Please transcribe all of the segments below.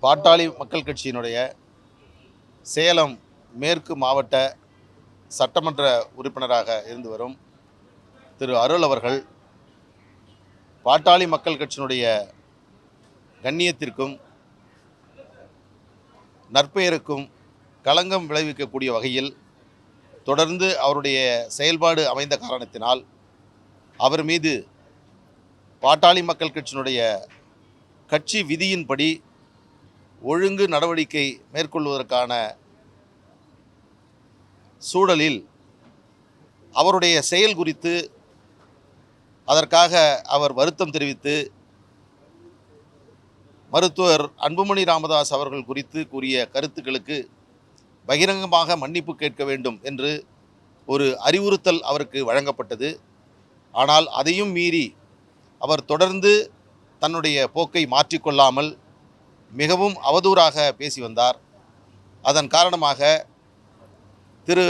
பாட்டாளி மக்கள் கட்சியினுடைய சேலம் மேற்கு மாவட்ட சட்டமன்ற உறுப்பினராக இருந்து வரும் திரு அருள் அவர்கள் பாட்டாளி மக்கள் கட்சியினுடைய கண்ணியத்திற்கும் நற்பெயருக்கும் களங்கம் விளைவிக்கக்கூடிய வகையில் தொடர்ந்து அவருடைய செயல்பாடு அமைந்த காரணத்தினால் அவர் மீது பாட்டாளி மக்கள் கட்சியினுடைய கட்சி விதியின்படி ஒழுங்கு நடவடிக்கை மேற்கொள்வதற்கான சூழலில் அவருடைய செயல் குறித்து அதற்காக அவர் வருத்தம் தெரிவித்து மருத்துவர் அன்புமணி ராமதாஸ் அவர்கள் குறித்து கூறிய கருத்துக்களுக்கு பகிரங்கமாக மன்னிப்பு கேட்க வேண்டும் என்று ஒரு அறிவுறுத்தல் அவருக்கு வழங்கப்பட்டது. ஆனால் அதையும் மீறி அவர் தொடர்ந்து தன்னுடைய போக்கை மாற்றிக்கொள்ளாமல் மிகவும் அவதூறாக பேசி வந்தார். அதன் காரணமாக திரு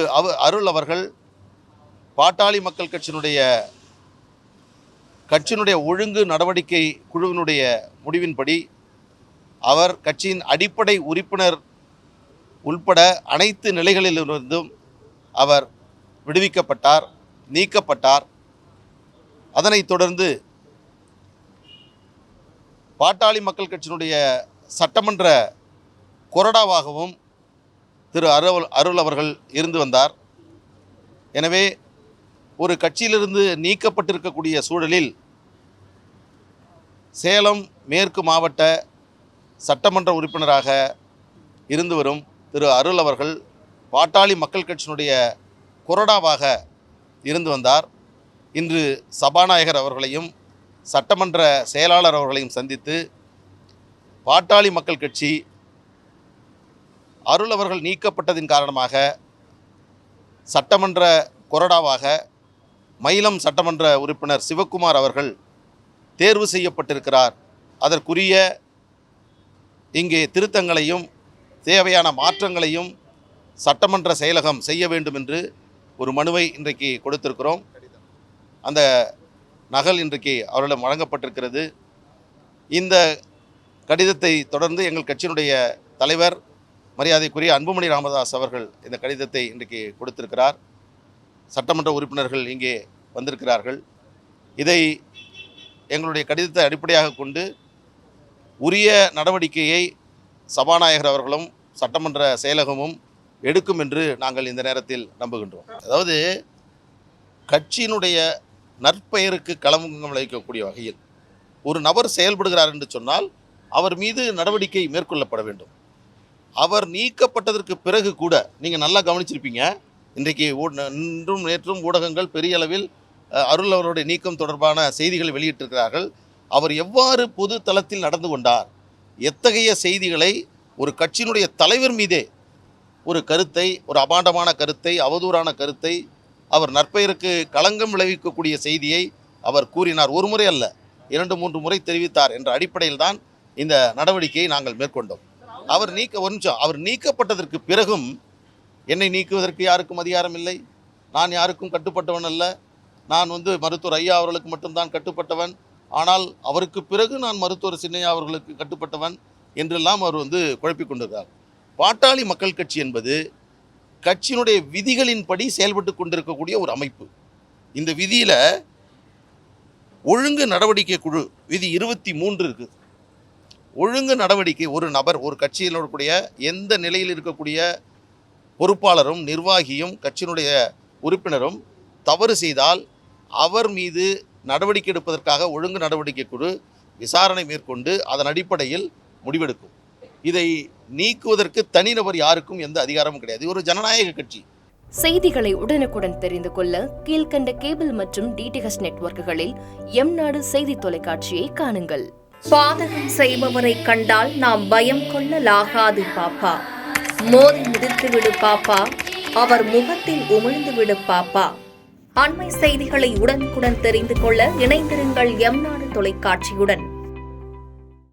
அருள் அவர்கள் பாட்டாளி மக்கள் கட்சியினுடைய ஒழுங்கு நடவடிக்கை குழுவினுடைய முடிவின்படி அவர் கட்சியின் அடிப்படை உறுப்பினர் உள்பட அனைத்து நிலைகளிலிருந்தும் அவர் விடுவிக்கப்பட்டார், நீக்கப்பட்டார். அதனைத் தொடர்ந்து பாட்டாளி மக்கள் கட்சியினுடைய சட்டமன்ற கொறடாவாகவும் திரு அருள் அவர்கள் இருந்து வந்தார். எனவே ஒரு கட்சியிலிருந்து நீக்கப்பட்டிருக்கக்கூடிய சூழலில் சேலம் மேற்கு மாவட்ட சட்டமன்ற உறுப்பினராக இருந்து வரும் திரு அருள் அவர்கள் பாட்டாளி மக்கள் கட்சியினுடைய கொறடாவாக இருந்து வந்தார். இன்று சபாநாயகர் அவர்களையும் சட்டமன்ற செயலாளர் அவர்களையும் சந்தித்து பாட்டாளி மக்கள் கட்சி அருள் அவர்கள் நீக்கப்பட்டதின் காரணமாக சட்டமன்ற கொறடாவாக மயிலம் சட்டமன்ற உறுப்பினர் சிவக்குமார் அவர்கள் தேர்வு செய்யப்பட்டிருக்கிறார். அதற்குரிய இங்கே திருத்தங்களையும் தேவையான மாற்றங்களையும் சட்டமன்ற செயலகம் செய்ய வேண்டும் என்று ஒரு மனுவை இன்றைக்கு கொடுத்திருக்கிறோம். அந்த நகல் இன்றைக்கு அவர்களிடம் வழங்கப்பட்டிருக்கிறது. இந்த கடிதத்தை தொடர்ந்து எங்கள் கட்சியினுடைய தலைவர் மரியாதைக்குரிய அன்புமணி ராமதாஸ் அவர்கள் இந்த கடிதத்தை இன்றைக்கு கொடுத்திருக்கிறார். சட்டமன்ற உறுப்பினர்கள் இங்கே வந்திருக்கிறார்கள். இதை எங்களுடைய கடிதத்தை அடிப்படையாக கொண்டு உரிய நடவடிக்கையை சபாநாயகர் அவர்களும் சட்டமன்ற செயலகமும் எடுக்கும் என்று நாங்கள் இந்த நேரத்தில் நம்புகின்றோம். அதாவது கட்சியினுடைய நற்பெயருக்கு களங்கம் விளைவிக்கக்கூடிய வகையில் ஒரு நபர் செயல்படுகிறார் என்று சொன்னால் அவர் மீது நடவடிக்கை மேற்கொள்ளப்பட வேண்டும். அவர் நீக்கப்பட்டதற்கு பிறகு கூட நீங்கள் நல்லா கவனிச்சிருப்பீங்க, இன்றைக்கு இன்றும் நேற்றும் ஊடகங்கள் பெரிய அளவில் அருள் அவருடைய நீக்கம் தொடர்பான செய்திகளை வெளியிட்டிருக்கிறார்கள். அவர் எவ்வாறு பொது தளத்தில் நடந்து கொண்டார், எத்தகைய செய்திகளை ஒரு கட்சியினுடைய தலைவர் மீதே ஒரு கருத்தை, ஒரு அபாண்டமான கருத்தை, அவதூறான கருத்தை, அவர் நற்பெயருக்கு களங்கம் விளைவிக்கக்கூடிய செய்தியை அவர் கூறினார். ஒரு முறை அல்ல, 2-3 முறை தெரிவித்தார் என்ற அடிப்படையில் தான் இந்த நடவடிக்கையை நாங்கள் மேற்கொண்டோம். அவர் நீக்கப்பட்டதற்கு பிறகும் என்னை நீக்குவதற்கு யாருக்கும் அதிகாரம் இல்லை, நான் யாருக்கும் கட்டுப்பட்டவன் அல்ல, நான் மருத்துவர் ஐயா அவர்களுக்கு மட்டும்தான் கட்டுப்பட்டவன், ஆனால் அவருக்கு பிறகு நான் மருத்துவர் சின்னையா அவர்களுக்கு கட்டுப்பட்டவன் என்றெல்லாம் அவர் குழப்பிக் கொண்டிருக்கிறார். பாட்டாளி மக்கள் கட்சி என்பது கட்சியினுடைய விதிகளின்படி செயல்பட்டு கொண்டிருக்கக்கூடிய ஒரு அமைப்பு. இந்த விதியில் ஒழுங்கு நடவடிக்கை குழு விதி 23 இருக்குது. ஒழுங்கு நடவடிக்கை ஒரு நபர், ஒரு கட்சியில் இருக்கக்கூடிய எந்த நிலையில் இருக்கக்கூடிய பொறுப்பாளரும் நிர்வாகியும் கட்சியினுடைய உறுப்பினரும் தவறு செய்தால் அவர் மீது நடவடிக்கை எடுப்பதற்காக ஒழுங்கு நடவடிக்கை குழு விசாரணை மேற்கொண்டு அதன் அடிப்படையில் முடிவெடுக்கும். இதை நீக்குவதற்கு தனிநபர் யாருக்கும் எந்த அதிகாரமும் கிடையாது. ஒரு ஜனநாயக கட்சி. செய்திகளை உடனுக்குடன் தெரிந்து கொள்ள கீழ்கண்ட கேபிள் மற்றும் டிடிஹெச் நெட்வொர்க்குகளில் எம்நாடு செய்தி தொலைக்காட்சியை காணுங்கள். பாதகம் செய்பவரை கண்டால் நாம் பயம் கொள்ளலாகாது பாப்பா. மோதி மிதித்து விடு பாப்பா, அவர் முகத்தில் உமிழ்ந்து விடு பாப்பா. அண்மை செய்திகளை உடனுக்குடன் தெரிந்து கொள்ள இணைந்திருங்கள் எம்நாடு தொலைக்காட்சியுடன்.